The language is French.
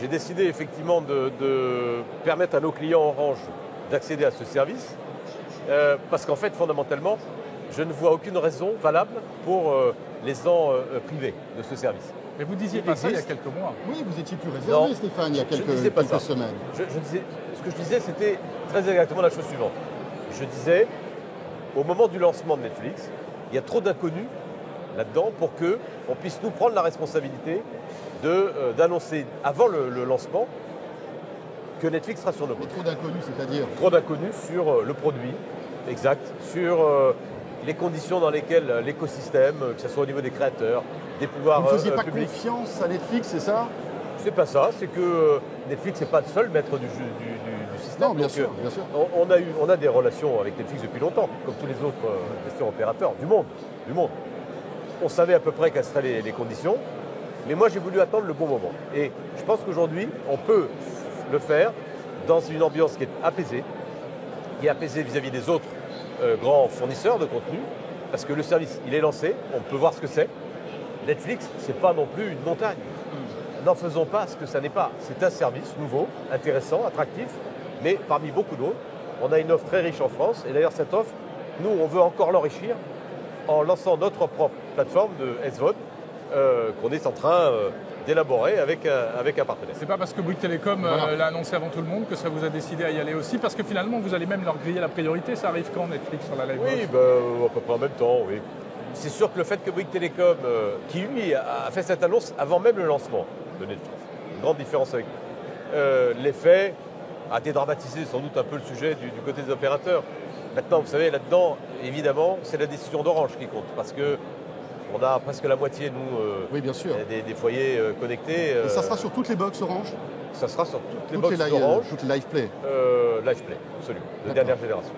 J'ai décidé effectivement de permettre à nos clients Orange d'accéder à ce service parce qu'en fait, fondamentalement, je ne vois aucune raison valable pour les gens privés de ce service. Mais vous disiez pas ça il y a quelques mois. Oui, vous étiez plus réservé, Stéphane, il y a quelques semaines. Ce que je disais, c'était très exactement la chose suivante. Je disais, au moment du lancement de Netflix, il y a trop d'inconnus là-dedans pour qu'on puisse nous prendre la responsabilité d'annoncer avant le lancement que Netflix sera sur nos Mais trop d'inconnus, c'est-à-dire? Trop d'inconnus sur le produit, exact, sur les conditions dans lesquelles l'écosystème, que ce soit au niveau des créateurs, des pouvoirs publics. Vous ne faisiez pas confiance à Netflix, c'est ça? C'est pas ça, c'est que Netflix n'est pas le seul maître du système. Non, bien sûr, bien sûr. On a des relations avec Netflix depuis longtemps, comme tous les autres gestions opérateurs du monde. On savait à peu près quelles seraient les conditions, mais moi j'ai voulu attendre le bon moment. Et je pense qu'aujourd'hui, on peut le faire dans une ambiance qui est apaisée vis-à-vis des autres grands fournisseurs de contenu, parce que le service, il est lancé, on peut voir ce que c'est. Netflix, c'est pas non plus une montagne. N'en faisons pas ce que ça n'est pas. C'est un service nouveau, intéressant, attractif, mais parmi beaucoup d'autres. On a une offre très riche en France, et d'ailleurs cette offre, nous, on veut encore l'enrichir en lançant notre propre plateforme de SVOD qu'on est en train d'élaborer avec un partenaire. C'est pas parce que Bouygues Telecom l'a annoncé avant tout le monde que ça vous a décidé à y aller aussi, parce que finalement vous allez même leur griller la priorité. Ça arrive quand Netflix sur la live? Oui, à peu près en même temps, oui. C'est sûr que le fait que Bouygues Telecom, qui lui a fait cette annonce avant même le lancement de Netflix, une grande différence avec l'effet a dédramatisé sans doute un peu le sujet du côté des opérateurs. Maintenant, vous savez, là-dedans, évidemment, c'est la décision d'Orange qui compte, parce que on a presque la moitié, nous, oui, bien sûr. Des foyers connectés. Et ça sera sur toutes les box Orange? Ça sera sur toutes les box Orange. Toutes les Live Play? Live Play, absolument, de dernière génération.